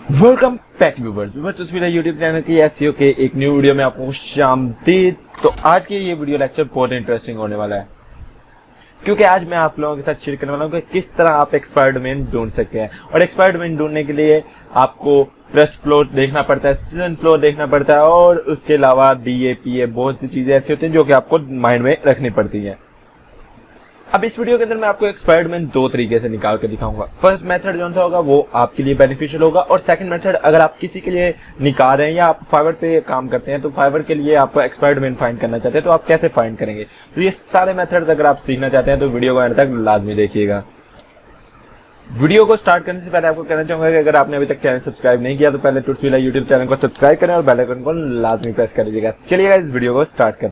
Welcome back viewers तो मेरा YouTube channel की एसईओ के एक न्यू वीडियो में आपको खुशामदीद। तो आज की ये वीडियो लेक्चर बहुत इंटरेस्टिंग होने वाला है, क्योंकि आज मैं आप लोगों के साथ शेयर करने वाला हूँ कि किस तरह आप एक्सपायर्ड डोमेन ढूंढ सकते हैं। और एक्सपायर्ड डोमेन ढूंढने के लिए आपको ट्रस्ट फ्लो देखना पड़ता है, सिटीजन फ्लो देखना पड़ता है, और उसके अलावा DAPA बहुत सी चीजें ऐसी होती हैं जो कि आपको माइंड में रखनी पड़ती हैं। अब इस वीडियो के अंदर मैं आपको एक्सपायर्ड डोमेन दो तरीके से निकाल कर दिखाऊंगा। फर्स्ट मेथड जो सा होगा वो आपके लिए बेनिफिशियल होगा, और सेकंड मेथड अगर आप किसी के लिए निकाल रहे हैं या आप फाइवर पे काम करते हैं तो फाइवर के लिए आप एक्सपायर्ड डोमेन फाइंड करना चाहते हैं तो आप कैसे फाइंड करेंगे। तो ये सारे मेथड्स अगर आप सीखना चाहते हैं तो वीडियो को एंड तक लाजमी देखिएगा। वीडियो को स्टार्ट करने से पहले आपको कहना चाहूंगा कि अगर आपने अभी तक चैनल सब्सक्राइब नहीं किया तो पहले टुटसविला यूट्यूब चैनल को सब्सक्राइब करें और बेल आइकन को लाजमी प्रेस कर लीजिएगा। चलिएगा इस वीडियो को स्टार्ट करें।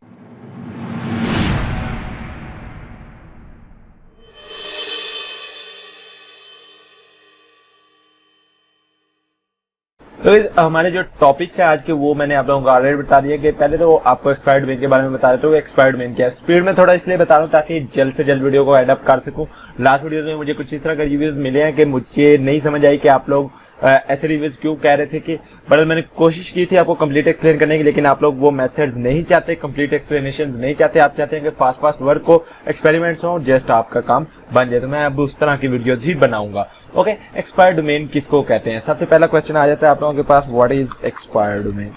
तो हमारे जो टॉपिक्स है आज के वो मैंने आप लोगों को ऑलरेडी बता दिया कि पहले तो आपको एक्सपायर्ड डोमेन के बारे में बता देता हूँ। एक्सपायर्ड डोमेन क्या है, स्पीड में थोड़ा इसलिए बता रहा हूँ ताकि जल्द से जल्द वीडियो को एडअप कर सकूं। लास्ट वीडियो में मुझे कुछ इस तरह के रिव्यूज मिले हैं कि मुझे नहीं समझ आई कि आप लोग ऐसे रिव्यूज क्यों कह रहे थे कि बट मैंने कोशिश की थी आपको कंप्लीट एक्सप्लेन करने की, लेकिन आप लोग वो मेथड्स नहीं चाहते, कंप्लीट एक्सप्लेनेशन नहीं चाहते। आप चाहते हैं कि फास्ट वर्क हो, एक्सपेरिमेंट्स हो, जस्ट आपका काम बन जाए। तो मैं अब उस तरह की वीडियोज ही बनाऊंगा। ओके, एक्सपायर्ड डोमेन किसको कहते हैं? सबसे पहला क्वेश्चन आ जाता है आप लोगों के पास, व्हाट इज एक्सपायर्ड डोमेन।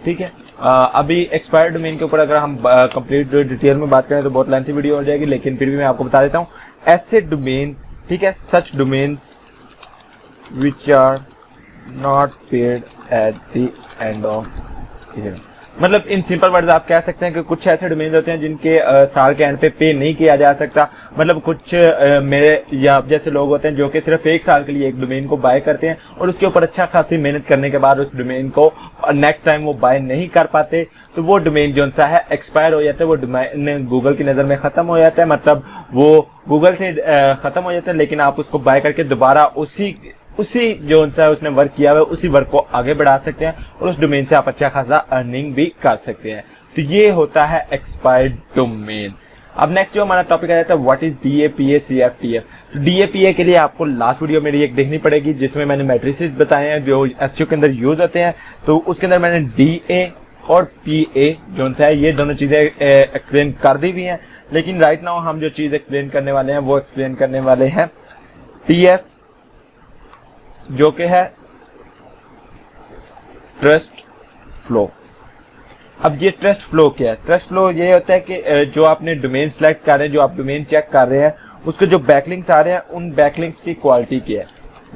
ठीक है, अभी एक्सपायर्ड डोमेन के ऊपर अगर हम कंप्लीट डिटेल में बात करें तो बहुत लेंथी वीडियो हो जाएगी, लेकिन फिर भी मैं आपको बता देता हूँ। ऐसे डोमेन, ठीक है, such domain which are not paid at the end of year. मतलब इन सिंपल वर्ड्स आप कह सकते हैं कि कुछ ऐसे डोमेन होते हैं जिनके साल के एंड पे नहीं किया जा सकता। मतलब कुछ मेरे या जैसे लोग होते हैं जो कि सिर्फ एक साल के लिए एक डोमेन को बाय करते हैं और उसके ऊपर अच्छा खासी मेहनत करने के बाद उस डोमेन को नेक्स्ट टाइम वो बाय नहीं कर पाते, तो वो डोमेन जो सा है एक्सपायर हो जाता है। वो डोमेन गूगल की नजर में खत्म हो जाता है, मतलब वो गूगल से खत्म हो जाता है, लेकिन आप उसको बाय करके दोबारा उसी जो सा उसने वर्क किया हुआ है उसी वर्क को आगे बढ़ा सकते हैं और उस डोमेन से आप अच्छा खासा अर्निंग भी कर सकते हैं। तो ये होता है एक्सपायर्ड डोमेन। अब नेक्स्ट जो हमारा टॉपिक आ जाता है, व्हाट इज DAPA CFTF। तो DAPA के लिए आपको लास्ट वीडियो मेरी एक देखनी पड़ेगी जिसमें मैंने मैट्रिसेस बताए हैं जो SEO के अंदर यूज होते हैं। तो उसके अंदर मैंने DA और PA जो है ये दोनों चीजें एक्सप्लेन कर दी हुई हैं, लेकिन राइट नाउ हम जो चीज एक्सप्लेन करने वाले हैं वो एक्सप्लेन करने वाले हैं TF, जो कि है ट्रस्ट फ्लो। अब ये ट्रस्ट फ्लो क्या है? ट्रस्ट फ्लो ये होता है कि जो आपने डोमेन सिलेक्ट कर रहे हैं, जो आप डोमेन चेक कर रहे हैं, उसके जो बैकलिंक्स आ रहे हैं उन बैकलिंक्स की क्वालिटी क्या है।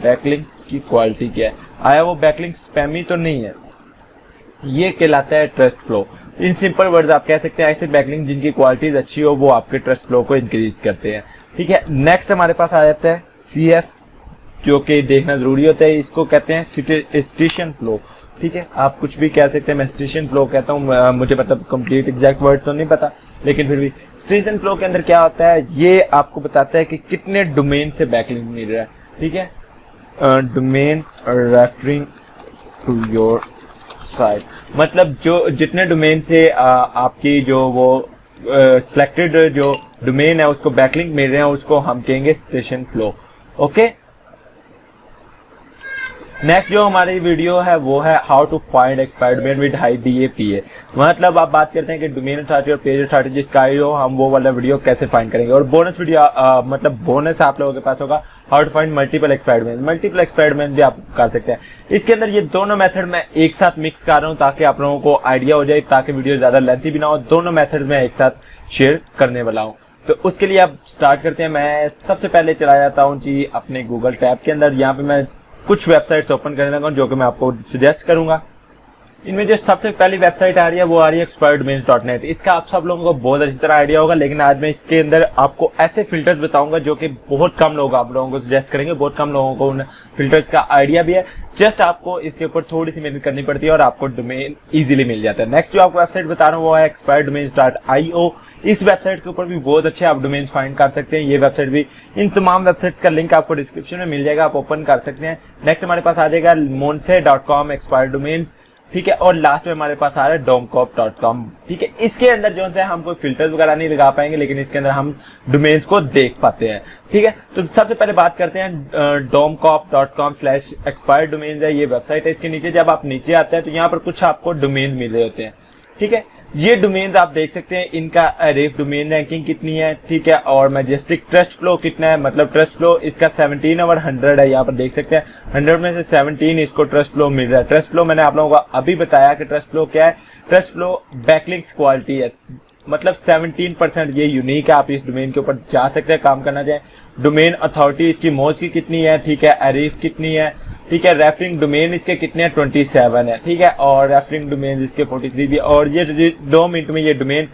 बैकलिंक्स की क्वालिटी क्या है, आया वो बैकलिंक स्पैमी तो नहीं है, ये कहलाता है trust flow. In simple words आप कह सकते हैं ऐसे बैकलिंक जिनकी क्वालिटीज अच्छी हो वो आपके ट्रस्ट फ्लो को इंक्रीज करते हैं। ठीक है, नेक्स्ट हमारे पास आ जाता है CF, जो कि देखना जरूरी होता है। इसको कहते हैं स्टेशन फ्लो। ठीक है, आप कुछ भी कह सकते हैं, मैं स्टेशन फ्लो कहता हूँ, मुझे मतलब कंप्लीट एग्जैक्ट वर्ड तो नहीं पता, लेकिन फिर भी स्टेशन फ्लो के अंदर क्या होता है ये आपको बताता है कि कितने डोमेन से बैकलिंक मिल रहा है। ठीक है, domain referring to your site, मतलब जो जितने डोमेन से आपकी जो वो सिलेक्टेड जो डोमेन है उसको बैकलिंक मिल रहे हैं उसको हम कहेंगे स्टेशन फ्लो। ओके, नेक्स्ट जो हमारी वीडियो है वो है how to find expired domain with high DAPA। मतलब आप बात करते हैं कि डोमेन अथॉरिटी और पेज अथॉरिटी जिसका हो, हम वो वाला वीडियो कैसे फाइंड करेंगे। और बोनस वीडियो मतलब बोनस आप लोगों के पास होगा how to find multiple expired domain. Multiple expired domain भी आप कर सकते हैं। इसके अंदर ये दोनों मेथड मैं एक साथ मिक्स कर रहा हूँ ताकि आप लोगों को आइडिया हो जाए, ताकि वीडियो ज्यादा लेंथी भी ना हो। दोनों मेथड में एक साथ शेयर करने वाला हूँ। तो उसके लिए आप स्टार्ट करते हैं। मैं सबसे पहले चला जाता हूँ जी अपने गूगल टैब के अंदर। यहाँ पे मैं कुछ वेबसाइट्स ओपन करने लगा हूं जो कि मैं आपको सजेस्ट करूंगा। इनमें जो सबसे पहली वेबसाइट आ रही है वो आ रही है expireddomains.net। इसका आप सब लोगों को बहुत अच्छी तरह आइडिया होगा, लेकिन आज मैं इसके अंदर आपको ऐसे फिल्टर्स बताऊंगा जो कि बहुत कम लोग आप लोगों को सजेस्ट करेंगे, बहुत कम लोगों को उन फिल्टर्स का आइडिया भी है। जस्ट आपको इसके ऊपर थोड़ी सी मेहनत करनी पड़ती है और आपको डोमेन इजीली मिल जाता है। नेक्स्ट जो आपको वेबसाइट बता रहा हूँ वो है expireddomains.io। इस वेबसाइट के ऊपर भी बहुत अच्छे आप डोमेन्स फाइंड कर सकते हैं। ये वेबसाइट भी, इन तमाम वेबसाइट्स का लिंक आपको डिस्क्रिप्शन में मिल जाएगा, आप ओपन कर सकते हैं। नेक्स्ट हमारे पास आ जाएगा monse.com एक्सपायर्ड डोमेन्स। ठीक है। और लास्ट में हमारे पास आ रहा है domcop.com, ठीक है। इसके अंदर जो है हम कोई फिल्टर्स वगैरह नहीं लगा पाएंगे, लेकिन इसके अंदर हम डोमेन्स को देख पाते हैं, ठीक है। तो सबसे पहले बात करते हैं domcop.com/expired domains है, ये वेबसाइट है। इसके नीचे जब आप नीचे आते हैं तो यहाँ पर कुछ आपको डोमेन मिल रहे होते हैं, ठीक है। ये डोमेन्स आप देख सकते हैं, इनका रेफ डोमेन रैंकिंग कितनी है, ठीक है। और मैजेस्टिक ट्रस्ट फ्लो कितना है, मतलब ट्रस्ट फ्लो इसका 17/100 है, यहाँ पर देख सकते हैं 100 में से 17 इसको ट्रस्ट फ्लो मिल रहा है। ट्रस्ट फ्लो मैंने आप लोगों को अभी बताया कि ट्रस्ट फ्लो क्या है। ट्रस्ट फ्लो बैकलिंक्स क्वालिटी है, मतलब 17% ये यूनिक है। आप इस डोमेन के ऊपर जा सकते हैं, काम करना चाहें। डोमेन अथॉरिटी इसकी मोज की कितनी है, ठीक है। अरीफ कितनी है, ठीक है। रेफरिंग डोमेन इसके कितने हैं, 27 है, ठीक है। और रेफरिंग डोमेन इसके 43 भी। और ये 2 मिनट में ये डोमेन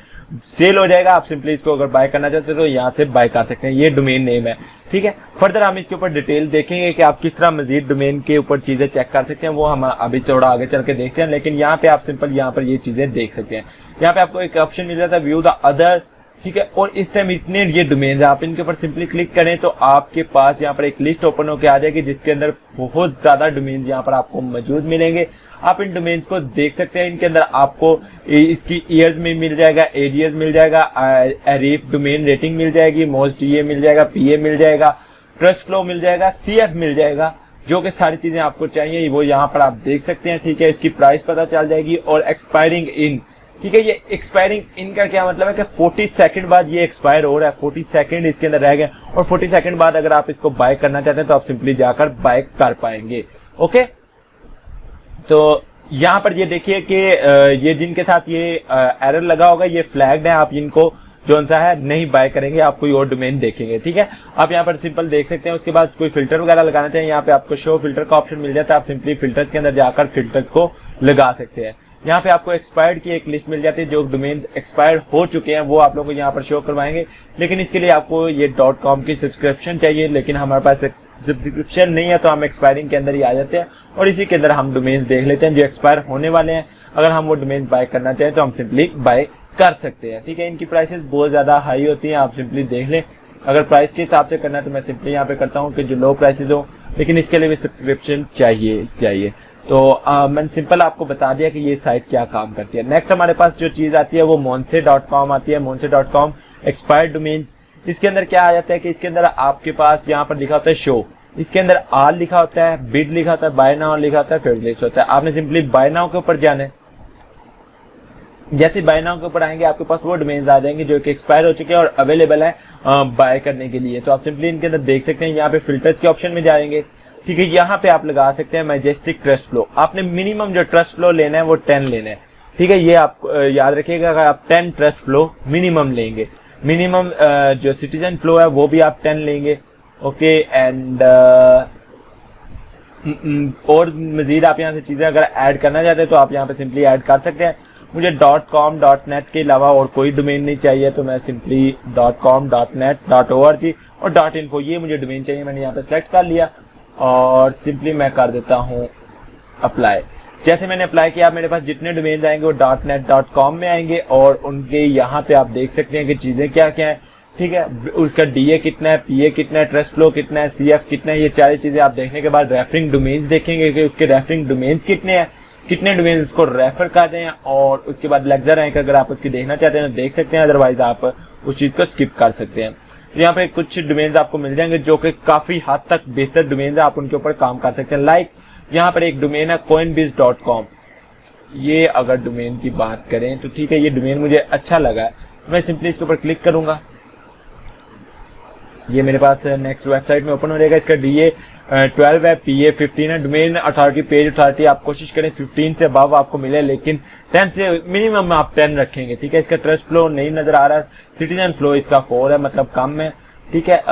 सेल हो जाएगा। आप सिंपली इसको अगर बाय करना चाहते हैं तो यहाँ से बाय कर सकते हैं। ये डोमेन नेम है, ठीक है। फर्दर हम इसके ऊपर डिटेल देखेंगे कि आप किस तरह मजीद डोमेन के ऊपर चीजें चेक कर सकते हैं, वो हम अभी थोड़ा आगे चल के देखते हैं। लेकिन यहाँ पे आप सिंपल यहाँ पर ये चीजें देख सकते हैं। यहाँ पे आपको एक ऑप्शन मिल जाता है व्यू द अदर, ठीक है। और इस टाइम इतने ये डोमेन है, आप इनके ऊपर सिंपली क्लिक करें तो आपके पास यहाँ पर एक लिस्ट ओपन होकर आ जाएगी, जिसके अंदर बहुत ज्यादा डोमेन यहाँ पर आपको मौजूद मिलेंगे। आप इन डोमेन्स को देख सकते हैं। इनके अंदर आपको इसकी ईयर्स में मिल जाएगा, एरियर्स मिल जाएगा, अरीफ डोमेन रेटिंग मिल जाएगी, मोस्ट टीए मिल जाएगा, पीए मिल जाएगा, ट्रस्ट फ्लो मिल जाएगा, सीएफ मिल जाएगा, जो कि सारी चीजें आपको चाहिए वो यहाँ पर आप देख सकते हैं, ठीक है। इसकी प्राइस पता चल जाएगी। और एक्सपायरिंग इन, ठीक है। ये एक्सपायरिंग इनका क्या मतलब है कि 40 सेकंड बाद ये एक्सपायर हो रहा है, 40 सेकंड इसके अंदर रह गए। और 40 सेकंड बाद अगर आप इसको बाय करना चाहते हैं तो आप सिंपली जाकर बाय कर पाएंगे, ओके। तो यहाँ पर ये देखिए कि ये जिनके साथ ये एरर लगा होगा ये फ्लैग्ड है, आप इनको जो सा है नहीं बाय करेंगे, आप कोई और डोमेन देखेंगे, ठीक है। आप यहाँ पर सिंपल देख सकते हैं। उसके बाद कोई फिल्टर वगैरह लगाना चाहिए, यहाँ पे आपको शो फिल्टर का ऑप्शन मिल जाता है। आप सिंपली फिल्टर्स के अंदर जाकर फिल्टर्स को लगा सकते हैं। यहाँ पे आपको एक्सपायर्ड की एक लिस्ट मिल जाती है, जो डोमेन एक्सपायर्ड हो चुके हैं वो आप लोगों को यहाँ पर शो करवाएंगे। लेकिन इसके लिए आपको ये .com की सब्सक्रिप्शन चाहिए, लेकिन हमारे पास सब्सक्रिप्शन नहीं है, तो हम एक्सपायरिंग के अंदर ही आ जाते हैं और इसी के अंदर हम डोमेन देख लेते हैं जो एक्सपायर होने वाले हैं। अगर हम वो डोमेन बाय करना चाहें तो हम सिंपली बाय कर सकते हैं, ठीक है। इनकी प्राइसेस बहुत ज्यादा हाई होती हैं, आप सिंपली देख लें। अगर प्राइस के हिसाब से करना है तो मैं सिंपली यहाँ पे करता हूँ कि जो लो प्राइसेस हो, लेकिन इसके लिए भी सब्सक्रिप्शन चाहिए। तो मैंने सिंपल आपको बता दिया कि ये साइट क्या काम करती है। नेक्स्ट हमारे पास जो चीज आती है वो monse.com आती है। monse.com expired domain. इसके अंदर क्या आ जाता है कि इसके अंदर आपके पास यहाँ पर लिखा होता है शो, इसके अंदर आल लिखा होता है, बिड लिखा होता है, बाय नाउ लिखा होता है, फेवरेट लिस्ट होता है। आपने सिंपली बाय नाउ के ऊपर जाना है। जैसे बाय नाउ के ऊपर आएंगे आपके पास वो डोमेन्स आ जाएंगे जो कि एक्सपायर हो चुके हैं और अवेलेबल है बाय करने के लिए। तो आप सिंपली इनके अंदर देख सकते हैं, यहाँ पे फिल्टर्स के ऑप्शन में जाएंगे, ठीक है। यहाँ पे आप लगा सकते हैं मैजेस्टिक ट्रस्ट फ्लो। आपने मिनिमम जो ट्रस्ट फ्लो लेना है वो 10 लेना है, ठीक है। ये आप याद रखिएगा, अगर आप 10 ट्रस्ट फ्लो मिनिमम लेंगे, मिनिमम जो सिटीजन फ्लो है वो भी आप 10 लेंगे, ओके। एंड और मजीद आप यहाँ से चीजें अगर ऐड करना चाहते हैं तो आप यहाँ पे सिंपली ऐड कर सकते हैं। मुझे .com .net के अलावा और कोई डोमेन नहीं चाहिए, तो मैं सिंपली .com .net .org और .info ये मुझे डोमेन चाहिए। मैंने यहाँ पे सिलेक्ट कर लिया और सिंपली मैं कर देता हूँ अप्लाई। जैसे मैंने अप्लाई किया, मेरे पास जितने डोमेन आएंगे वो .net .com में आएंगे और उनके यहाँ पे आप देख सकते हैं कि चीजें क्या क्या है, ठीक है। उसका डीए कितना है, पीए कितना है, ट्रस्ट फ्लो कितना है, सीएफ कितना है, ये सारी चीजें आप देखने के बाद रेफरिंग डोमेन्स देखेंगे कि उसके रेफरिंग डोमेन्स कितने हैं, कितने डोमेन उसको रेफर कर दें। और उसके बाद लेक्चर रैंक अगर आप उसकी देखना चाहते हैं तो देख सकते हैं, अदरवाइज आप उस चीज को स्किप कर सकते हैं। तो यहाँ पे कुछ डोमेन्स आपको मिल जाएंगे जो कि काफी हद तक बेहतर डोमेन है, आप उनके ऊपर काम कर सकते हैं। लाइक यहाँ पर एक डोमेन है coinbiz.com। ये अगर डोमेन की बात करें तो ठीक है, ये डोमेन मुझे अच्छा लगा है, मैं सिंपली इसके ऊपर क्लिक करूंगा। ये मेरे पास नेक्स्ट वेबसाइट में ओपन हो जाएगा। इसका डीए 12 है, पीए 15 है। डोमेन अथॉरिटी, पेज अथॉरिटी आप कोशिश करें 15 से अबव आपको मिले, लेकिन 10 से मिनिमम आप 10 रखेंगे, ठीक है। इसका ट्रस्ट फ्लो नहीं नजर आ रहा है, सिटीजन फ्लो इसका 4 है, मतलब कम है, ठीक है।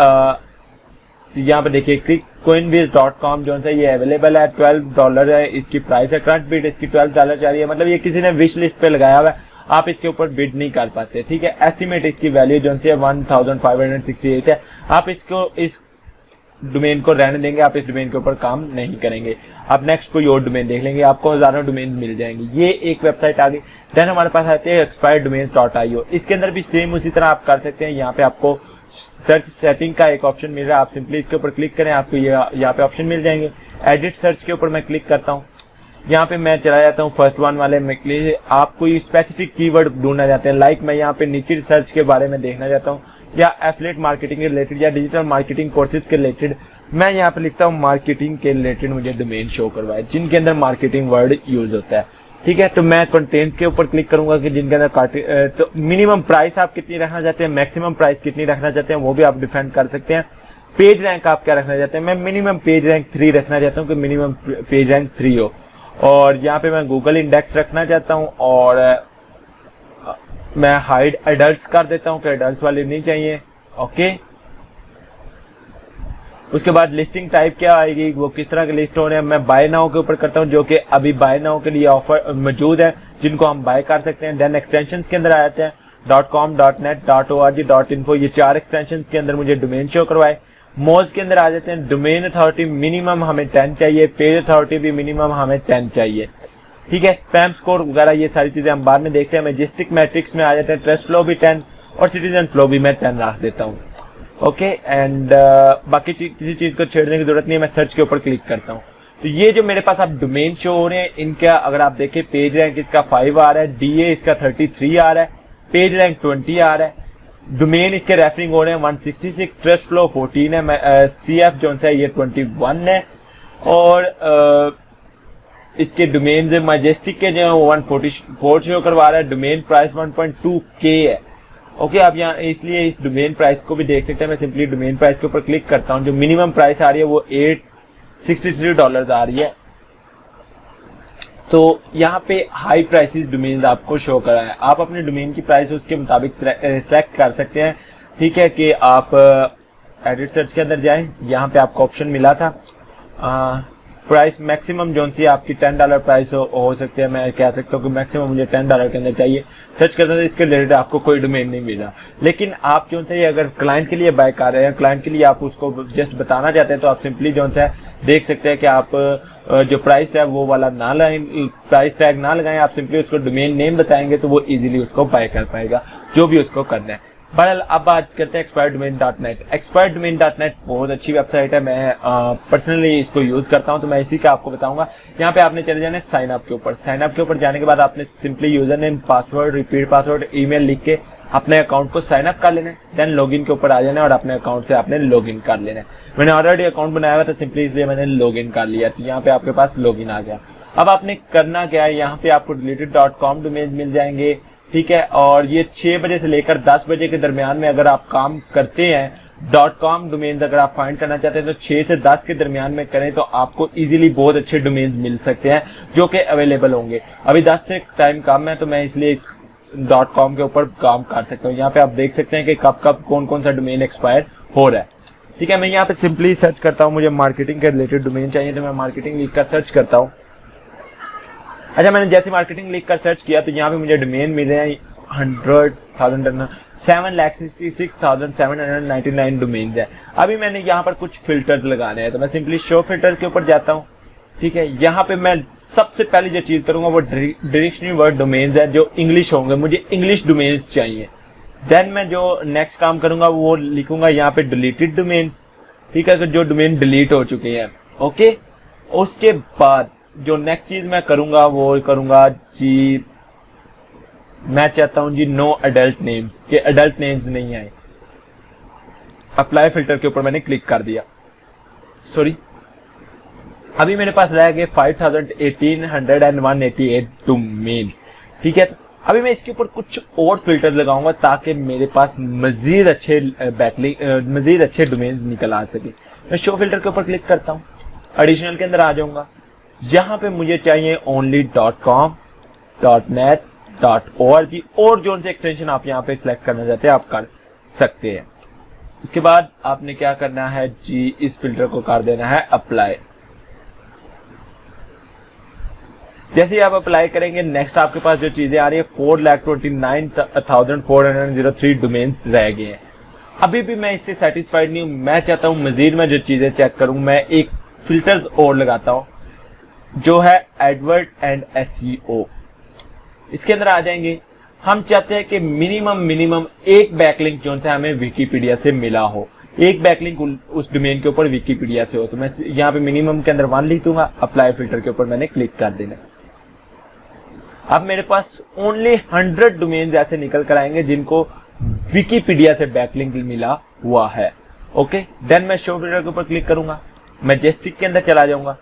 यहाँ पे देखिए coinbiz.com जो है ये अवेलेबल है, $12 है इसकी प्राइस है। करंट बिड इसकी $12 चाहिए है, मतलब ये किसी ने विश लिस्ट पे लगाया हुआ है, आप इसके ऊपर बिड नहीं कर पाते, ठीक है। एस्टिमेट इसकी वैल्यू जो है 1568 है। आप इसको इस डोमेन को रहने देंगे, आप इस डोमेन के ऊपर काम नहीं करेंगे, आप नेक्स्ट कोई और डोमेन देख लेंगे, आपको हजारों डोमेन मिल जाएंगे। ये एक वेबसाइट आ गई। देन हमारे पास आते हैं expireddomains.io। इसके अंदर भी सेम उसी तरह आप कर सकते हैं। यहाँ पे आपको सर्च सेटिंग का एक ऑप्शन मिल रहा है, आप सिंपली इसके ऊपर क्लिक करें, आपको ये यहाँ पे ऑप्शन मिल जाएंगे। एडिट सर्च के ऊपर मैं क्लिक करता हूँ, यहाँ पे मैं चला जाता हूँ फर्स्ट वन वाले में के लिए। आप कोई स्पेसिफिक कीवर्ड ढूंढना चाहते हैं, लाइक मैं यहाँ पे नीचे रिसर्च के बारे में देखना चाहता हूँ या एफिलिएट मार्केटिंग के रिलेटेड या डिजिटल मार्केटिंग कोर्सेज के रिलेटेड, मैं यहाँ पे लिखता हूँ मार्केटिंग के रिलेटेड मुझे डोमेन शो करवाए जिनके अंदर मार्केटिंग वर्ड यूज होता है। ठीक है, तो मैं कंटेंट के ऊपर क्लिक करूंगा कि जिनके अंदर तो मिनिमम प्राइस आप कितनी रखना चाहते हैं, मैक्सिमम प्राइस कितनी रखना चाहते हैं वो भी आप डिफाइन कर सकते हैं। पेज रैंक आप क्या रखना चाहते हैं, मैं मिनिमम पेज रैंक 3 रखना चाहता हूँ कि मिनिमम पेज रैंक 3 हो। और यहाँ पे मैं गूगल इंडेक्स रखना चाहता हूँ और मैं हाइड एडल्ट्स कर देता हूँ कि एडल्ट्स वाले नहीं चाहिए। ओके, उसके बाद लिस्टिंग टाइप क्या आएगी, वो किस तरह के लिस्ट हो रहे हैं, मैं बाय नाउ के ऊपर करता हूँ जो कि अभी बाय नाउ के लिए ऑफर मौजूद है जिनको हम बाय कर सकते हैं। देन एक्सटेंशंस के अंदर आ जाते हैं .com, .net, .org, .info, ये 4 एक्सटेंशंस के अंदर मुझे डोमेन शो करवाए। मोज के अंदर आ जाते हैं डोमेन अथॉरिटी मिनिमम हमें 10 चाहिए, पेज अथॉरिटी भी मिनिमम हमें 10 चाहिए। ठीक है, स्पैम स्कोर वगैरह ये सारी चीजें हम बाद में देखते हैं। मैजेस्टिक मैट्रिक्स में आ जाते हैं, ट्रस्ट फ्लो भी 10 और सिटीजन फ्लो भी मैं 10 रख देता हूँ। ओके, एंड बाकी किसी चीज को छेड़ने की जरूरत नहीं है, मैं सर्च के ऊपर क्लिक करता हूँ। तो ये जो मेरे पास आप डोमेन शो हो रहे हैं इनका अगर आप देखें पेज रैंक इसका 5 आ रहा है, डीए इसका 33 आ रहा है, पेज रैंक 20 आ रहा है, डोमेन इसके रेफरिंग हो रहे हैं 166, ट्रस्ट फ्लो 14 है, CF जो है ये 21 है और इसके डोमेन मैजेस्टिक के जो 144 शो करवा रहा है, डोमेन प्राइस 1.2K है। ओके, आप यहाँ इसलिए इस डोमेन प्राइस को भी देख सकते हैं। मैं सिंपली डोमेन प्राइस के ऊपर क्लिक करता हूँ, जो मिनिमम प्राइस आ रही है वो $863 आ रही है। तो यहाँ पे हाई प्राइसेस डोमेन आपको शो करा है, आप अपने डोमेन की प्राइस उसके मुताबिक सेलेक्ट कर सकते हैं। ठीक है, कि आप एडिट सर्च के अंदर जाएं, यहाँ पे आपको ऑप्शन मिला था प्राइस मैक्सिमम जो सी आपकी $10 प्राइस हो सकती है। मैं कह सकता हूँ कि मैक्सिमम मुझे $10 के अंदर चाहिए। सर्च करता था इसके रिलेटेड आपको कोई डोमेन नहीं मिला, लेकिन आप जो है अगर क्लाइंट के लिए बाय कर रहे हैं, क्लाइंट के लिए आप उसको जस्ट बताना चाहते हैं तो आप सिंपली जो है देख सकते हैं कि आप जो प्राइस है वो वाला ना लगाएं, प्राइस टैग ना लगाएं, आप सिंपली उसको डोमेन नेम बताएंगे तो वो इजीली उसको बाय कर पाएगा जो भी उसको करना है। बहरहाल अब बात करते हैं expireddomain.net। expireddomain.net बहुत अच्छी वेबसाइट है, मैं पर्सनली इसको यूज करता हूं तो मैं इसी का आपको बताऊंगा। यहाँ पे आपने चले जाना है साइन अप के ऊपर। साइन अप के ऊपर जाने के बाद आपने simply user name, password, repeat password, email लिख के अपने अकाउंट को साइन अप कर लेना है। देन लॉगिन के ऊपर आ जाना है और अपने अकाउंट से आपने लॉगिन कर लेना है। मैंने ऑलरेडी अकाउंट बनाया हुआ था सिंपली इसलिए मैंने लॉगिन कर लिया, तो यहाँ पे आपके पास लॉगिन आ गया। अब आपने करना क्या है, यहाँ पे आपको deleted.com डोमेन मिल जाएंगे। ठीक है, और ये 6 बजे से लेकर 10 बजे के दरमियान में अगर आप काम करते हैं .com डोमेन अगर आप फाइंड करना चाहते हैं तो 6 से 10 के दरमियान में करें तो आपको इजीली बहुत अच्छे डोमेन्स मिल सकते हैं जो कि अवेलेबल होंगे। अभी 10 से टाइम कम है तो मैं इसलिए .com के ऊपर काम कर सकता हूँ। यहाँ पे आप देख सकते हैं कि कब कब कौन कौन सा डोमेन एक्सपायर हो रहा है। ठीक है, मैं यहाँ पे सिंपली सर्च करता हूँ, मुझे मार्केटिंग के रिलेटेड डोमेन चाहिए तो मैं मार्केटिंग लिख कर सर्च करता हूँ। अच्छा, मैंने जैसे मार्केटिंग लिख कर सर्च किया तो यहाँ पे मुझे डोमेन मिले हैं 7,66,799 डोमेन है। अभी मैंने यहाँ पर कुछ फिल्टर्स लगाने हैं तो मैं सिंपली शो फिल्टर के ऊपर जाता हूँ। ठीक है, यहाँ पे मैं सबसे पहले जो चीज करूंगा वो डिक्शनरी वर्ड डोमेन्स है जो इंग्लिश होंगे, मुझे इंग्लिश डोमेन्स चाहिए। देन मैं जो नेक्स्ट काम करूंगा वो लिखूंगा यहाँ पे डिलीटेड डोमेन्स। ठीक है, जो डोमेन डिलीट हो चुके हैं। ओके, उसके बाद जो नेक्स्ट चीज मैं करूंगा वो करूंगा जी, मैं चाहता हूं जी नो अडल्ट नेम्स, के अडल्ट नेम्स नहीं आए। अप्लाई फिल्टर के ऊपर मैंने क्लिक कर दिया। सॉरी, अभी मेरे पास रह गए 5,188 डोमेन। ठीक है, अभी मैं इसके ऊपर कुछ और फिल्टर लगाऊंगा ताकि मेरे पास मजीद अच्छे मजीद अच्छे डोमेन निकल आ सके। मैं शो फिल्टर के ऊपर क्लिक करता हूँ, एडिशनल के अंदर आ जाऊंगा। यहाँ पे मुझे चाहिए ओनली .com, .net, .org और जो से एक्सटेंशन आप यहाँ पे सिलेक्ट करना चाहते हैं आप कर सकते हैं। उसके बाद आपने क्या करना है जी, इस फिल्टर को कर देना है अप्लाई। जैसे ही आप अप्लाई करेंगे नेक्स्ट आपके पास जो चीजें आ रही है 4,29,403 डोमेन रह गए हैं। अभी भी मैं इससे सेटिस्फाइड नहीं हूं, मैं चाहता हूं मजीद मैं जो चीजें चेक करूं। मैं एक फिल्टर्स और लगाता हूं जो है एडवर्ड एंड SEO। इसके अंदर आ जाएंगे, हम चाहते हैं कि मिनिमम एक बैकलिंक जो है हमें विकिपीडिया से मिला हो एक बैकलिंक उस डोमेन के ऊपर विकिपीडिया से हो। तो मैं यहाँ पे मिनिमम के अंदर 1 लिख दूंगा, अप्लाई फिल्टर के ऊपर मैंने क्लिक कर देना। अब मेरे पास ओनली 100 डोमेन ऐसे निकल कर आएंगे जिनको विकिपीडिया से बैकलिंक मिला हुआ है। ओके, देन मैं शो फिल्टर के ऊपर क्लिक करूंगा, मैजेस्टिक के अंदर चला जाऊंगा।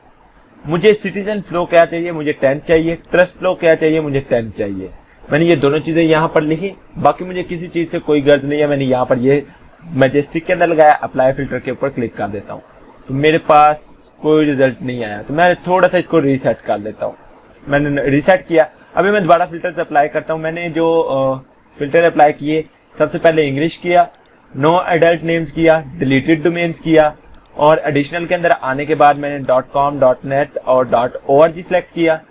मुझे सिटीजन फ्लो क्या चाहिए, मुझे 10 चाहिए। ट्रस्ट फ्लो क्या चाहिए, मुझे 10 चाहिए। मैंने ये दोनों चीजें यहाँ पर लिखी, बाकी मुझे किसी चीज से कोई गर्ज नहीं है। मैंने यहाँ पर ये मैजेस्टिक के अंदर लगाया, अप्लाई फिल्टर के ऊपर क्लिक कर देता हूँ, तो मेरे पास कोई रिजल्ट नहीं आया। तो मैं थोड़ा सा इसको रीसेट कर देता हूँ। मैंने रीसेट किया, अभी मैं दोबारा फिल्टर अप्लाई करता हूँ। मैंने जो फिल्टर अप्लाई किए, सबसे पहले इंग्लिश किया, नो एडल्ट नेम्स किया, डिलीटेड डोमेन्स किया, और एडिशनल के अंदर आने के बाद मैंने .com, .net और .org सिलेक्ट किया।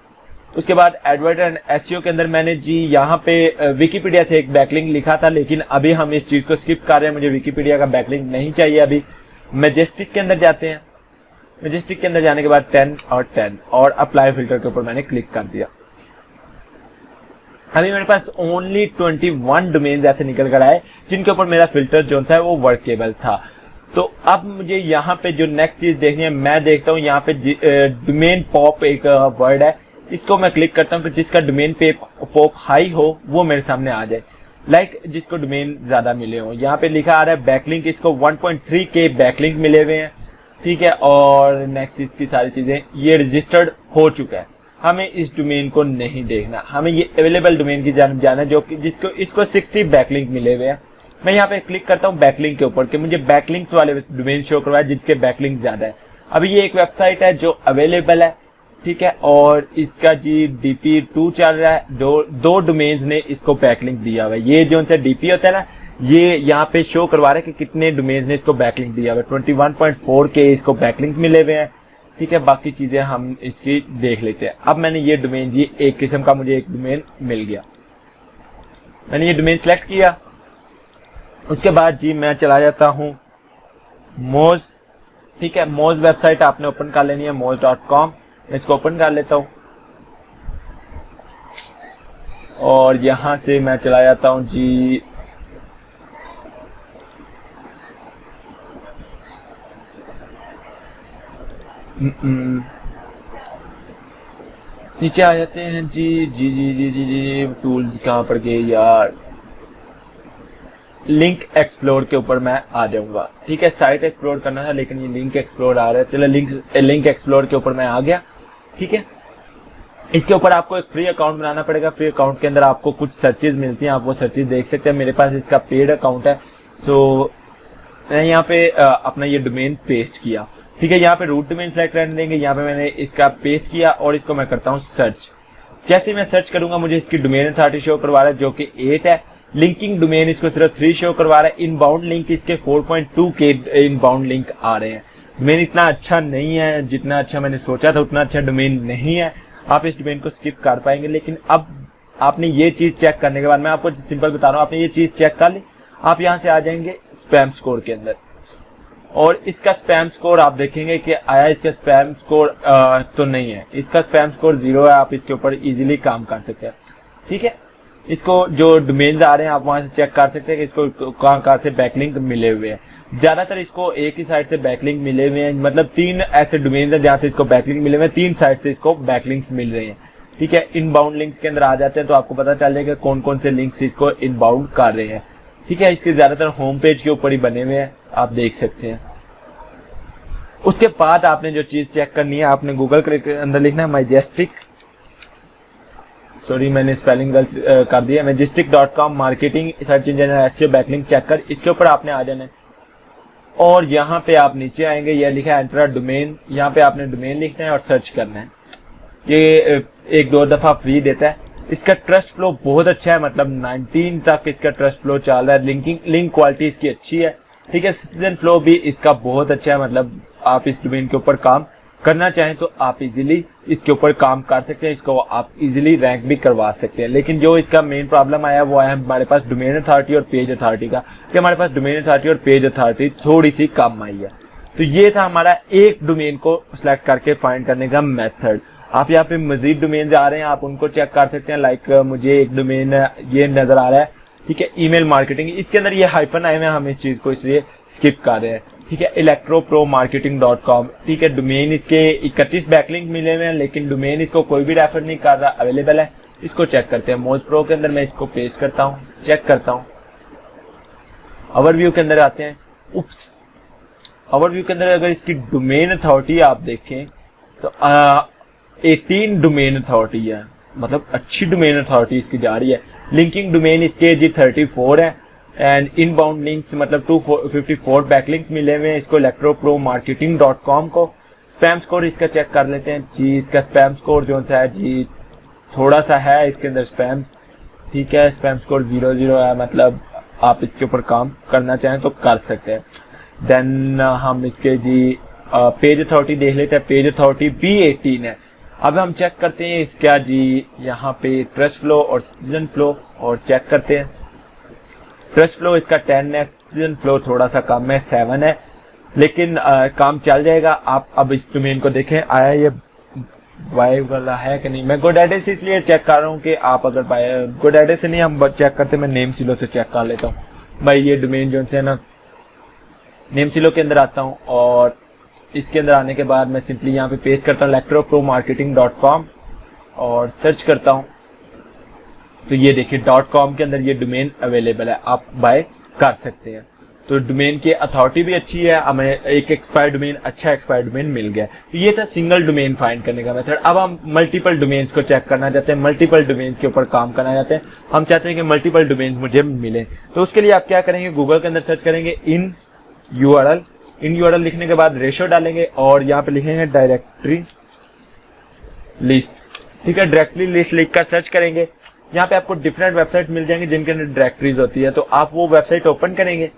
उसके बाद एडवर्ड एंड एसईओ के अंदर मैंने जी यहाँ पे विकिपीडिया से एक बैकलिंक लिखा था, लेकिन अभी हम इस चीज को स्किप कर रहे हैं, मुझे विकिपीडिया का बैकलिंक नहीं चाहिए। अभी मैजेस्टिक के अंदर जाते हैं, मैजेस्टिक के अंदर जाने के बाद 10 और 10 और अप्लाई फिल्टर के ऊपर मैंने क्लिक कर दिया। अभी मेरे पास ओनली 21 डोमेन ऐसे निकल कर आए जिनके ऊपर मेरा फिल्टर जो सा है वो वर्केबल था। तो अब मुझे यहाँ पे जो नेक्स्ट चीज देखनी है, मैं देखता हूँ यहाँ पे डोमेन पॉप एक वर्ड है, इसको मैं क्लिक करता हूँ कि जिसका डोमेन पे पॉप हाई हो वो मेरे सामने आ जाए, लाइक जिसको डोमेन ज्यादा मिले हो। यहाँ पे लिखा आ रहा है बैकलिंक, इसको 1.3 के बैकलिंक मिले हुए हैं, ठीक है। और नेक्स्ट इसकी सारी चीजें, ये रजिस्टर्ड हो चुका है। हमें इस डोमेन को नहीं देखना, हमें ये अवेलेबल डोमेन की जानब जाना है जो कि जिसको इसको 60 बैकलिंक मिले हुए हैं। मैं यहाँ पे क्लिक करता हूँ बैकलिंक के ऊपर कि मुझे बैकलिंक्स वाले डोमेन शो करवाए जिसके बैकलिंक ज्यादा है। अभी ये एक वेबसाइट है जो अवेलेबल है, ठीक है, और इसका जी DP2 चल रहा है। दो डोमेन्स ने इसको बैकलिंक दिया हुआ है। ये जो उनसे DP होता है ना, ये यहाँ पे शो करवा रहा है कि कितने डोमेन्स ने इसको बैकलिंक दिया हुआ है। 21.4 के इसको बैकलिंक मिले हुए हैं, ठीक है। बाकी चीजें हम इसकी देख लेते हैं। अब मैंने ये डोमेन जी एक किस्म का मुझे एक डोमेन मिल गया, मैंने ये डोमेन सेलेक्ट किया। उसके बाद जी मैं चला जाता हूँ मोज, ठीक है। मोज वेबसाइट आपने ओपन कर लेनी है, moz.com। मैं इसको ओपन कर लेता हूँ और यहां से मैं चला जाता हूँ जी नीचे आ जाते हैं जी जी जी जी जी जी टूल्स कहाँ पर गए यार, लिंक एक्सप्लोर के ऊपर मैं आ जाऊंगा, ठीक है। साइट एक्सप्लोर करना था लेकिन ये लिंक एक्सप्लोर आ रहा है। चलो लिंक एक्सप्लोर के ऊपर मैं आ गया, ठीक है। इसके ऊपर आपको एक फ्री अकाउंट बनाना पड़ेगा। फ्री अकाउंट के अंदर आपको कुछ सर्चेज मिलती हैं, आप वो सर्चेज देख सकते हैं। मेरे पास इसका पेड अकाउंट है, तो मैं यहाँ पे अपना ये डोमेन पेस्ट किया, ठीक है। यहाँ पे रूट डोमेन सेलेक्ट करने देंगे, यहाँ पे मैंने इसका पेस्ट किया और इसको मैं करता हूँ सर्च। जैसे मैं सर्च करूंगा मुझे इसकी डोमेन अथॉरिटी शो करवा रहा है जो कि 8 है। लिंकिंग डोमेन इसको सिर्फ 3 शो करवा रहा है। इनबाउंड लिंक इसके 4.2 के इनबाउंड लिंक आ रहे हैं। डोमेन इतना अच्छा नहीं है, जितना अच्छा मैंने सोचा था उतना अच्छा डोमेन नहीं है। आप इस डोमेन को स्किप कर पाएंगे, लेकिन अब आपने ये चीज चेक करने के बाद, मैं आपको सिंपल बता रहा हूँ, आपने ये चीज चेक कर ली, आप यहाँ से आ जाएंगे स्पैम स्कोर के अंदर और इसका स्पैम स्कोर आप देखेंगे कि आया इसका स्पैम स्कोर तो नहीं है, इसका स्पैम स्कोर 0 है। आप इसके ऊपर इजीली काम कर सकते हैं, ठीक है। इसको जो डोमेन्स आ रहे हैं आप वहां से चेक कर सकते हैं कि इसको कहाँ से बैकलिंक मिले हुए हैं। ज्यादातर इसको एक ही साइड से बैकलिंक मिले हुए हैं, मतलब 3 ऐसे डोमेन्स हैं जहां से इसको बैकलिंक मिले हुए हैं, 3 साइड से इसको बैकलिंक्स मिल रहे हैं, ठीक है। इनबाउंड लिंक्स के अंदर आ जाते हैं तो आपको पता चल जाएगा कौन कौन से लिंक्स इसको इनबाउंड कर रहे हैं, ठीक है। इसके ज्यादातर होम पेज के ऊपर ही बने हुए हैं, आप देख सकते हैं। उसके बाद आपने जो चीज चेक करनी है, आपने गूगल के अंदर लिखना है मैजेस्टिक, सॉरी मैंने स्पेलिंग गलत कर दिया, मैजेस्टिक.com marketing search engine SEO backlink check कर, इसके ऊपर आपने आ जाना है। और यहाँ पे आप नीचे आएंगे, यह लिखा है एंटर डोमेन, यहाँ पे आपने डोमेन लिखना है और सर्च करना है। ये 1-2 दफा फ्री देता है। इसका ट्रस्ट फ्लो बहुत अच्छा है, मतलब 19 तक इसका ट्रस्ट फ्लो चल रहा है। लिंक क्वालिटी इसकी अच्छी है, ठीक है। सिटीजन फ्लो भी इसका बहुत अच्छा है, मतलब आप इस डोमेन के ऊपर काम करना चाहें तो आप इजीली इसके ऊपर काम कर सकते हैं, इसको आप इजीली रैंक भी करवा सकते हैं। लेकिन जो इसका मेन प्रॉब्लम आया वो आया हमारे पास डोमेन अथॉरिटी और पेज अथॉरिटी का, कि हमारे पास डोमेन अथॉरिटी और पेज अथॉरिटी थोड़ी सी कम आई है। तो ये था हमारा एक डोमेन को सिलेक्ट करके फाइंड करने का मेथड। आप यहाँ पे मजीद डोमेन आ रहे हैं, आप उनको चेक कर सकते हैं। लाइक मुझे एक डोमेन ये नजर आ रहा है, ठीक है, ईमेल मार्केटिंग, इसके अंदर ये हाइफन आए हुए हैं, हम इस चीज को इसलिए स्किप कर रहे हैं, ठीक है। electropromarketing.com, ठीक है। डोमेन इसके 31 बैकलिंक मिले हुए हैं, लेकिन डोमेन इसको कोई भी रेफर नहीं कर रहा, अवेलेबल है। इसको चेक करते हैं। मोज प्रो के अंदर मैं इसको पेस्ट करता हूँ, चेक करता हूँ। ओवरव्यू के अंदर आते हैं। उप्स, ओवरव्यू के अंदर अगर इसकी डोमेन अथॉरिटी आप देखें तो 18 डोमेन अथॉरिटी है, मतलब अच्छी डोमेन अथॉरिटी इसकी जा रही है। लिंकिंग डोमेन इसके जी 34 है एंड इनबाउंड लिंक्स मतलब 254 बैकलिंक्स मिले हुए हैं इसको electropromarketing.com को। स्पैम स्कोर इसका चेक कर लेते हैं जी। इसका स्पैम स्कोर जो सा है जी थोड़ा सा है इसके अंदर स्पैम, ठीक है। स्पैम स्कोर 00 है, मतलब आप इसके ऊपर काम करना चाहें तो कर सकते हैं। देन हम इसके जी पेज अथॉरिटी देख लेते हैं। पेज अथॉरिटी भी 18 है। अब हम चेक करते हैं इसका जी यहाँ पे ट्रस्ट फ्लो और सीजन फ्लो और चेक करते हैं। ट्रस्ट फ्लो इसका 10 है, सीजन फ्लो थोड़ा सा कम है, 7 है, लेकिन काम चल जाएगा। आप अब इस डोमेन को देखें, आया ये बाय वाला है कि नहीं। मैं GoDaddy से इसलिए चेक कर रहा हूँ कि आप अगर बाय GoDaddy से नहीं हम चेक करते, मैं नेम सिलो से चेक कर लेता हूँ। भाई ये डोमेन जो है ना, नेम सिलो के अंदर आता हूँ और इसके अंदर आने के बाद मैं सिंपली यहाँ पे पेस्ट करता हूँ electropromarketing.com और सर्च करता हूँ। तो ये देखिए .com के अंदर ये डोमेन अवेलेबल है, आप बाय कर सकते हैं। तो डोमेन की अथॉरिटी भी अच्छी है। हमें एक एक्सपायर डोमेन, अच्छा एक्सपायर डोमेन मिल गया। तो ये था सिंगल डोमेन फाइंड करने का मेथड। अब हम मल्टीपल डोमेन्स को चेक करना चाहते हैं, मल्टीपल डोमेन्स के ऊपर काम करना चाहते हैं। हम चाहते हैं कि मल्टीपल डोमेन्स मुझे मिले। तो उसके लिए आप क्या करेंगे, गूगल के अंदर सर्च करेंगे इन यूआरएल लिखने के बाद रेशो डालेंगे और यहाँ पे लिखेंगे डायरेक्टरी लिस्ट, ठीक है। डायरेक्टरी लिस्ट लिखकर सर्च करेंगे। यहाँ पे आपको डिफरेंट वेबसाइट मिल जाएंगे जिनके अंदर डायरेक्टरीज होती है। तो आप वो वेबसाइट ओपन करेंगे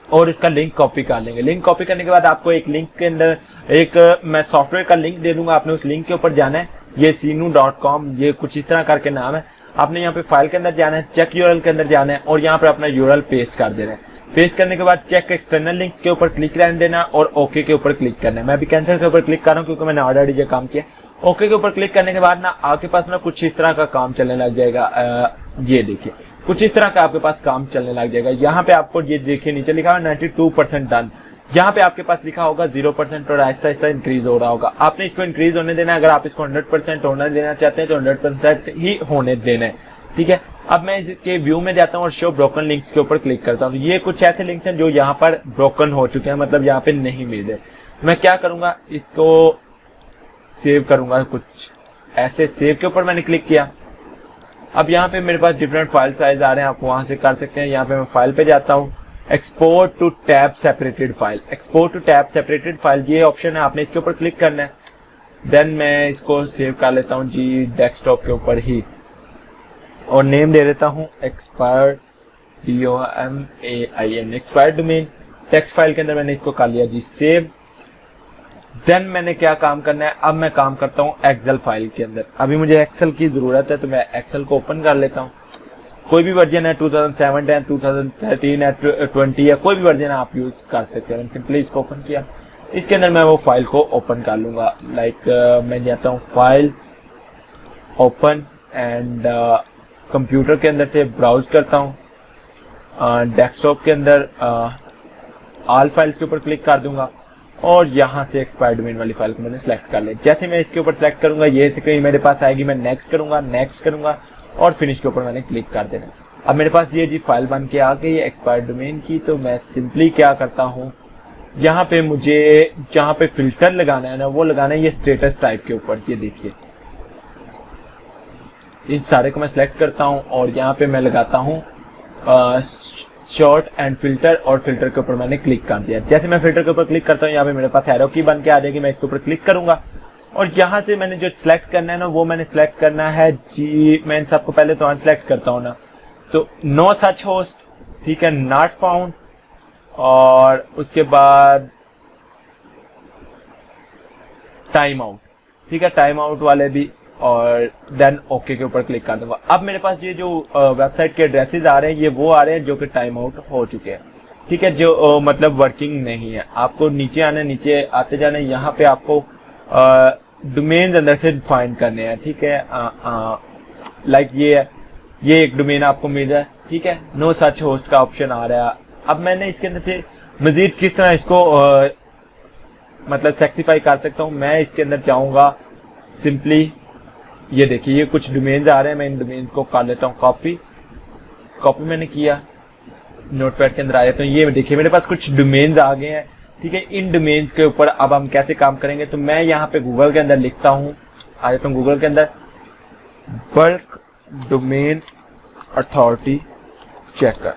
और इसका लिंक कॉपी कर लेंगे। लिंक कॉपी करने के बाद आपको एक लिंक के अंदर एक मैं सॉफ्टवेयर का लिंक दे दूंगा, आपने उस लिंक के ऊपर जाना है। ये sinu.com, ये कुछ इस तरह करके नाम है। आपने यहाँ पे फाइल के अंदर जाना है, चेक यूआरएल के अंदर जाना है और यहाँ पे अपना यूआरएल पेस्ट कर देना है। पेस्ट करने के बाद चेक एक्सटर्नल लिंक्स के ऊपर क्लिक रहने देना और ओके के ऊपर क्लिक करना है। मैं अभी कैंसिल के ऊपर क्लिक कर रहा हूँ क्योंकि मैंने ऑलरेडी ये काम किया। ओके के ऊपर क्लिक करने के बाद ना आपके पास ना कुछ इस तरह का काम चलने लग जाएगा। ये देखिए कुछ इस तरह का आपके पास काम चलने लग जाएगा। यहाँ पे आपको ये देखिए नीचे लिखा है 92% डन। यहाँ पे आपके पास लिखा होगा 0% और आहिस्ता आहिस्ता इंक्रीज हो रहा होगा। आपने इसको इंक्रीज होने देना है। अगर आप इसको 100% होने देना चाहते हैं तो 100% ही होने देना है, ठीक है। अब मैं इसके व्यू में जाता हूँ और शो ब्रोकन लिंक्स के ऊपर क्लिक करता हूँ। ये कुछ ऐसे लिंक्स हैं जो यहाँ पर ब्रोकन हो चुके हैं, मतलब यहाँ पे नहीं मिल रहे। मैं क्या करूंगा, इसको सेव करूंगा। कुछ ऐसे सेव के ऊपर मैंने क्लिक किया। अब यहाँ पे मेरे पास डिफरेंट फाइल साइज आ रहे हैं, आप वहां से कर सकते हैं। यहाँ पे मैं फाइल पे जाता हूँ, export to tab separated file. Export to tab separated file ये ऑप्शन है, आपने इसके ऊपर क्लिक करना है। देन मैं इसको सेव कर लेता हूँ जी डेस्कटॉप के ऊपर ही और नेम दे देता हूँ expired DOMAIN, expired domain. Text file के अंदर मैंने इसको कर लिया जी सेव। देन मैंने क्या काम करना है, अब मैं काम करता हूँ एक्सेल फाइल के अंदर। अभी मुझे एक्सेल की जरूरत है तो मैं एक्सेल को ओपन कर लेता हूँ। कोई भी वर्जन है, 2007 है, 2013 है, 20 है, कोई भी वर्जन आप यूज कर सकते हैं। सिंपली इसको ओपन किया, इसके अंदर मैं वो फाइल को ओपन कर लूंगा। लाइक मैं जाता हूँ फाइल ओपन एंड कंप्यूटर के अंदर से ब्राउज करता हूँ। डेस्कटॉप के अंदर ऑल फाइल्स के ऊपर क्लिक कर दूंगा और यहाँ से एक्सपायर डोमेन वाली फाइल को मैंने सेलेक्ट कर लिया। जैसे मैं इसके ऊपर सेलेक्ट करूंगा ये स्क्रीन मेरे पास आएगी। मैं नेक्स्ट करूंगा और फिनिश के ऊपर मैंने क्लिक कर देना। अब मेरे पास ये जी फाइल बन के आ गई है एक्सपायर डोमेन की। तो मैं सिंपली क्या करता हूँ, यहाँ पे मुझे जहाँ पे फिल्टर लगाना है ना वो लगाना है ये स्टेटस टाइप के ऊपर। ये देखिए इन सारे को मैं सिलेक्ट करता हूँ और यहाँ पे मैं लगाता हूँ शॉर्ट एंड फिल्टर और फिल्टर के ऊपर मैंने क्लिक कर दिया। जैसे मैं फिल्टर के ऊपर क्लिक करता हूँ यहाँ पे मेरे पास एरो की बन के आ जाएगी। मैं इसके ऊपर क्लिक करूंगा और यहाँ से मैंने जो सिलेक्ट करना है ना वो मैंने सिलेक्ट करना है जी। मैं इन सबको पहले तो अनसेलेक्ट करता हूँ ना, तो नो सच होस्ट, ठीक है, नॉट फाउंड और उसके बाद टाइम आउट, ठीक है, टाइम आउट वाले भी और देन ओके के ऊपर क्लिक कर दूंगा। अब मेरे पास ये जो वेबसाइट के एड्रेसेस आ रहे हैं ये वो आ रहे हैं जो कि टाइम आउट हो चुके हैं, ठीक है, जो मतलब वर्किंग नहीं है। आपको नीचे आना, नीचे आते जाना, यहाँ पे आपको डोमेन अंदर से फाइंड करने हैं, ठीक है। लाइक ये एक डोमेन आपको मिल रहा है, ठीक है, नो सच होस्ट का ऑप्शन आ रहा है। अब मैंने इसके अंदर से मजीद किस तरह इसको मतलब सेक्सीफाई कर सकता हूँ, मैं इसके अंदर चाहूंगा सिंपली ये देखिए, ये कुछ डोमेन्स आ रहे हैं, मैं इन डोमेन्स को कर लेता हूँ कॉपी मैंने किया, नोटपैड के अंदर आ जाता हूँ। ये देखिए मेरे पास कुछ डोमेन्स आ गए हैं, ठीक है। इन डोमेन्स के ऊपर अब हम कैसे काम करेंगे, तो मैं यहाँ पे गूगल के अंदर लिखता हूँ, आ जाता हूँ गूगल के अंदर, बल्क डोमेन अथॉरिटी चेकर,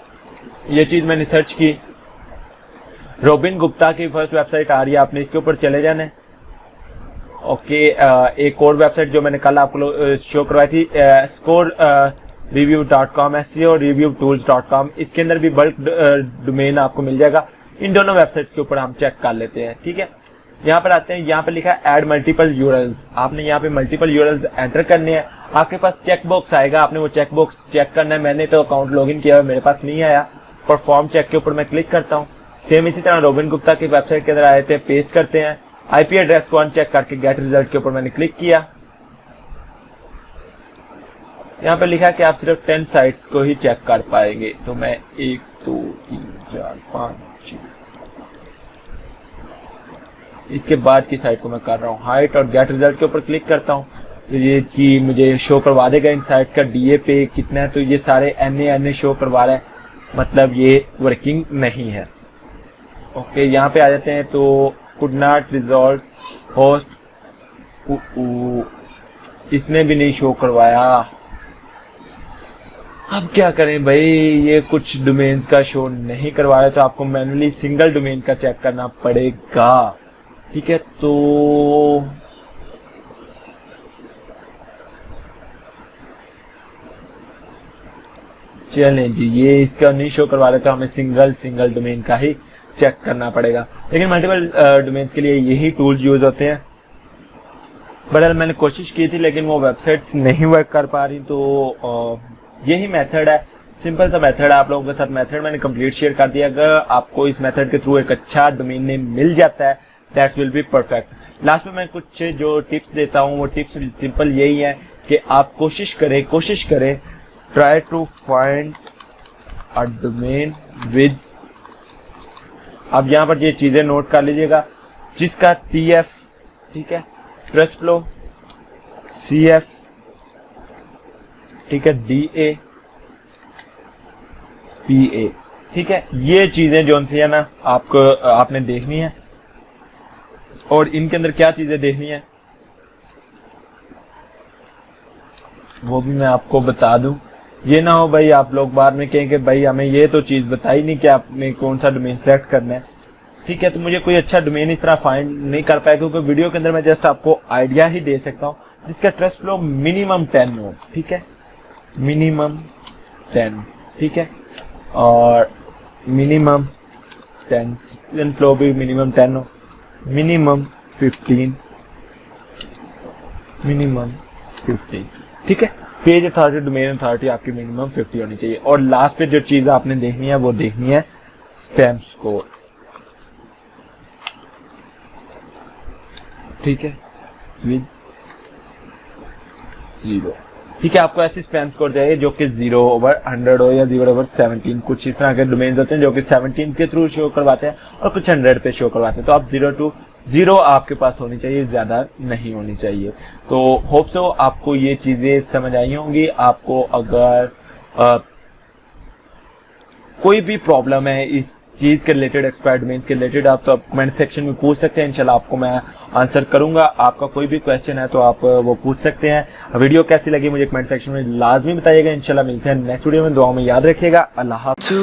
ये चीज मैंने सर्च की, रॉबिन गुप्ता की फर्स्ट वेबसाइट आ रही है, आपने इसके ऊपर चले जाना है। ओके, एक और वेबसाइट जो मैंने कल आपको शो करवाई थी, स्कोर review.com, SEO reviewtools.com, इसके अंदर भी बल्क डोमेन आपको मिल जाएगा। इन दोनों वेबसाइट्स के ऊपर हम चेक कर लेते हैं, ठीक है। यहाँ पर आते हैं, यहाँ पे लिखा है ऐड मल्टीपल यूआरएल्स, आपने यहाँ पे मल्टीपल यूआरएल्स एंटर करने हैं, आपके पास चेक बॉक्स आएगा, आपने वो चेक बॉक्स चेक करना है। मैंने तो अकाउंट लॉगिन किया है, मेरे पास नहीं आया। परफॉर्म चेक के ऊपर मैं क्लिक करता हूँ। सेम इसी तरह रॉबिन गुप्ता की वेबसाइट के अंदर आए थे, पेस्ट करते हैं, आईपी एड्रेस को अनचेक करके गेट रिजल्ट के ऊपर मैंने क्लिक किया। यहाँ पे लिखा है कि आप सिर्फ 10 साइट्स को ही चेक कर पाएंगे, तो मैं 1 2 3 4 5 6 इसके बाद की साइट को मैं कर रहा हूँ। हाइट और गेट रिजल्ट के ऊपर क्लिक करता हूँ, तो ये कि मुझे शो करवा देगा इन साइट का डीए पे कितना है, तो ये सारे एनए शो करवा रहा है, मतलब ये वर्किंग नहीं है। ओके, यहाँ पे आ जाते हैं, तो कुड नॉट रिजॉल्व होस्ट, इसने भी नहीं शो करवाया। अब क्या करें भाई, ये कुछ डोमेन्स का शो नहीं करवा रहा, तो आपको मैन्युअली सिंगल डोमेन का चेक करना पड़ेगा, ठीक है। तो चलें जी, ये इसका नहीं शो करवा रहा, तो हमें सिंगल डोमेन का ही चेक करना पड़ेगा। लेकिन मल्टीपल डोमेन्स के लिए यही टूल्स यूज होते हैं। बहरहाल मैंने कोशिश की थी, लेकिन वो वेबसाइट्स नहीं वर्क कर पा रही, तो यही मेथड है, सिंपल सा मेथड है। आप लोगों के साथ मेथड मैंने कंप्लीट शेयर कर दिया। अगर आपको इस मेथड के थ्रू एक अच्छा डोमेन नेम मिल जाता है, that will be perfect. Last में मैं कुछ जो टिप्स देता हूँ, वो टिप्स सिंपल यही है कि आप कोशिश करें try to find a domain with, अब यहाँ पर ये चीजें नोट कर लीजिएगा, जिसका TF, ठीक है, ट्रस्ट फ्लो, CF, ठीक है, DA, PA, ठीक है। ये चीजें जो सी है ना, आपने देखनी है। और इनके अंदर क्या चीजें देखनी है वो भी मैं आपको बता दूं। ये ना हो भाई आप लोग बाद में कहें कि भाई हमें ये तो चीज बताई नहीं कि आपने कौन सा डोमेन सेलेक्ट करना है, ठीक है। तो मुझे कोई अच्छा डोमेन इस तरह फाइंड नहीं कर पाया, क्योंकि वीडियो के अंदर मैं जस्ट आपको आइडिया ही दे सकता हूँ, जिसका ट्रस्ट फ्लो मिनिमम 10 हो, ठीक है, मिनिमम 10, ठीक है, और मिनिमम 10 फ्लो भी मिनिमम 10 हो, मिनिमम 15, ठीक है। पेज अथॉरिटी, डोमेन अथॉरिटी आपकी मिनिमम 50 होनी चाहिए। और लास्ट पे जो चीज आपने देखनी है वो देखनी है स्पैम स्कोर, ठीक है, विद 0, ठीक है। आपको ऐसे स्पैम स्कोर चाहिए जो कि 0/100 हो या 0/17, कुछ इस तरह के डोमेन्स होते हैं जो कि 17 के थ्रू शो करवाते हैं और कुछ 100 पे शो करवाते हैं। तो आप 0 to 0 आपके पास होनी चाहिए, ज्यादा नहीं होनी चाहिए। तो होप सो आपको ये चीजें समझ आई होंगी। आपको अगर कोई भी प्रॉब्लम है इस चीज के रिलेटेड, एक्सपायर्ड डोमेन्स के रिलेटेड, आप तो कमेंट सेक्शन में पूछ सकते हैं, इंशाल्लाह आपको मैं आंसर करूंगा। आपका कोई भी क्वेश्चन है तो आप वो पूछ सकते हैं। वीडियो कैसी लगी मुझे कमेंट सेक्शन में लाजमी बताइएगा। इंशाल्लाह मिलते हैं नेक्स्ट वीडियो में, दुआओं में याद रखिएगा। अल्लाह हाफ़िज़।